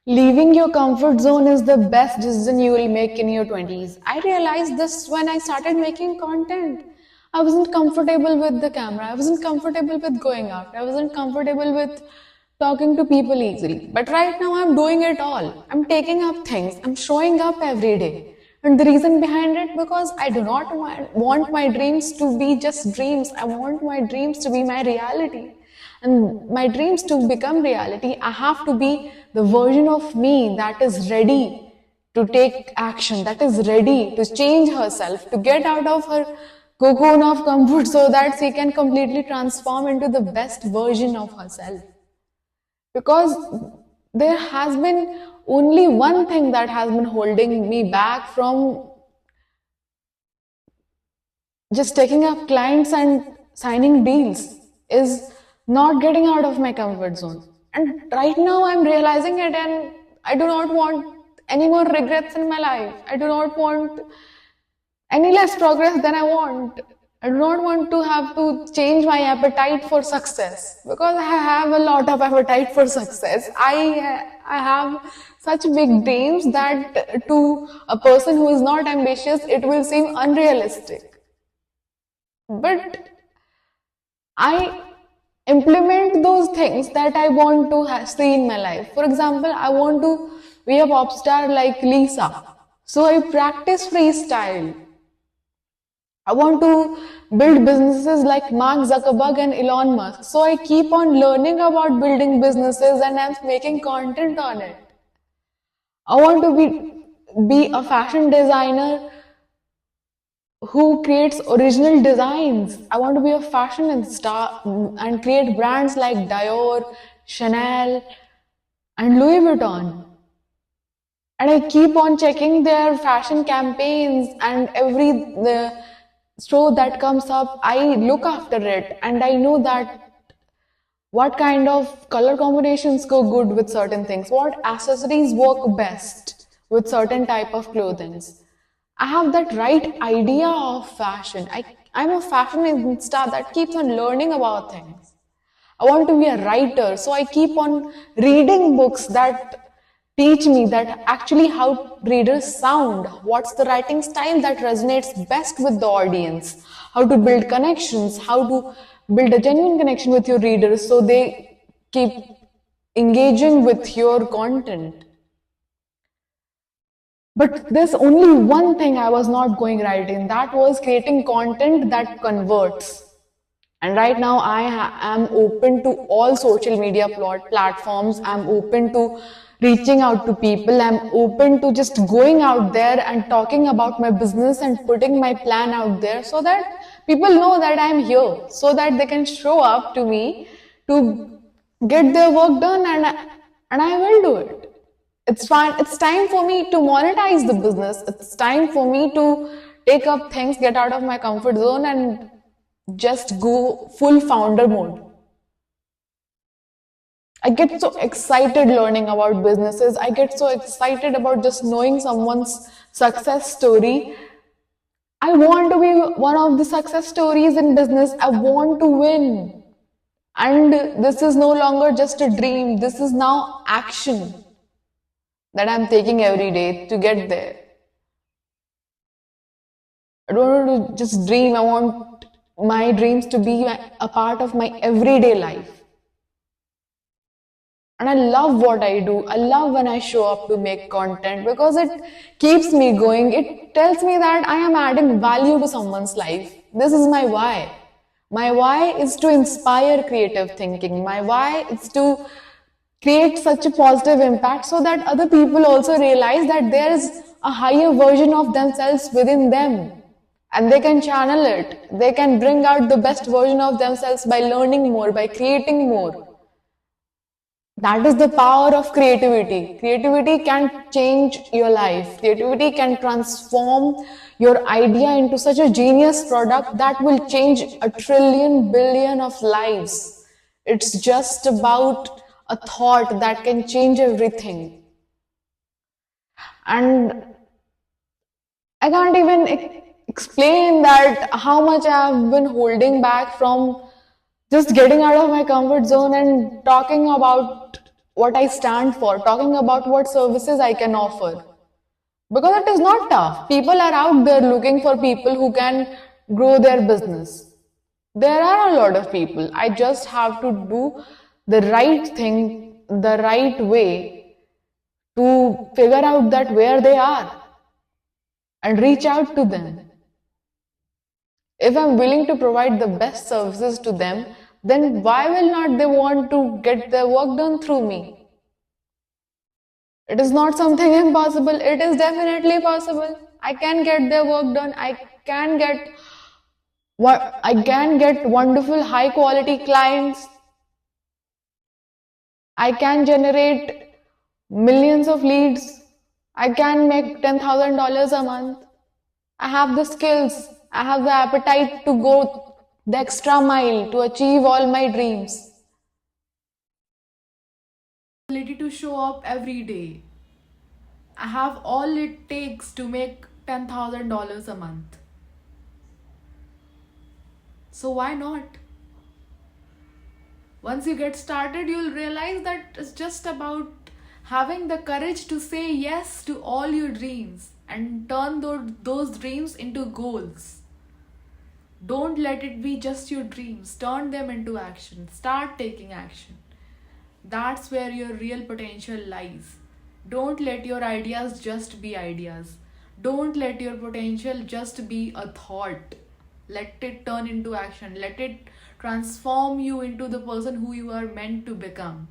Leaving your comfort zone is the best decision you will make in your 20s. I realized this when I started making content. I wasn't comfortable with the camera. I wasn't comfortable with going out. I wasn't comfortable with talking to people easily. But right now I'm doing it all. I'm taking up things. I'm showing up every day. And the reason behind it, because I do not want my dreams to be just dreams. I want my dreams to be my reality. And my dreams to become reality, I have to be the version of me that is ready to take action, that is ready to change herself, to get out of her cocoon of comfort so that she can completely transform into the best version of herself. Because there has been only one thing that has been holding me back from just taking up clients and signing deals is not getting out of my comfort zone. And right now I'm realizing it, and I do not want any more regrets in my life. I do not want any less progress than I want. I do not want to have to change my appetite for success because I have a lot of appetite for success. I have such big dreams that to a person who is not ambitious, it will seem unrealistic. But I implement those things that I want to see in my life. For example, I want to be a pop star like Lisa. So I practice freestyle. I want to build businesses like Mark Zuckerberg and Elon Musk. So I keep on learning about building businesses and I'm making content on it. I want to be a fashion designer who creates original designs. I want to be a fashion star and create brands like Dior, Chanel, and Louis Vuitton. And I keep on checking their fashion campaigns, and every the show that comes up, I look after it, and I know that what kind of color combinations go good with certain things, what accessories work best with certain type of clothing. I have that right idea of fashion. I'm a fashion star that keeps on learning about things. I want to be a writer, so I keep on reading books that teach me that actually how readers sound, what's the writing style that resonates best with the audience, how to build connections, how to build a genuine connection with your readers so they keep engaging with your content. But there's only one thing I was not going right in, that was creating content that converts. And right now, am open to all social media platforms. I'm open to reaching out to people. I'm open to just going out there and talking about my business and putting my plan out there so that people know that I'm here, so that they can show up to me to get their work done, and I will do it. It's fine. It's time for me to monetize the business. It's time for me to take up things, get out of my comfort zone, and just go full founder mode. I get so excited learning about businesses. I get so excited about just knowing someone's success story. I want to be one of the success stories in business. I want to win. And this is no longer just a dream. This is now action that I'm taking every day to get there. I don't want to just dream. I want my dreams to be a part of my everyday life. And I love what I do. I love when I show up to make content because it keeps me going. It tells me that I am adding value to someone's life. This is my why. My why is to inspire creative thinking. My why is to create such a positive impact so that other people also realize that there is a higher version of themselves within them and they can channel it. They can bring out the best version of themselves by learning more, by creating more. That is the power of creativity. Creativity can change your life. Creativity can transform your idea into such a genius product that will change a trillion billion of lives. It's just about a thought that can change everything. And I can't even explain that how much I've been holding back from just getting out of my comfort zone and talking about what I stand for, talking about what services I can offer. Because it is not tough. People are out there looking for people who can grow their business. There are a lot of people. I just have to do the right thing the right way to figure out that where they are and reach out to them. If I'm willing to provide the best services to them, then why will not they want to get their work done through me? It is not something impossible. It is definitely possible. I can get their work done. I can get wonderful high quality clients. I can generate millions of leads. I can make $10,000 a month. I have the skills. I have the appetite to go the extra mile to achieve all my dreams. Ability to show up every day. I have all it takes to make $10,000 a month. So why not? Once you get started, you'll realize that it's just about having the courage to say yes to all your dreams and turn those dreams into goals. Don't let it be just your dreams, turn them into action. Start taking action. That's where your real potential lies. Don't let your ideas just be ideas. Don't let your potential just be a thought. Let it turn into action. Let it transform you into the person who you are meant to become.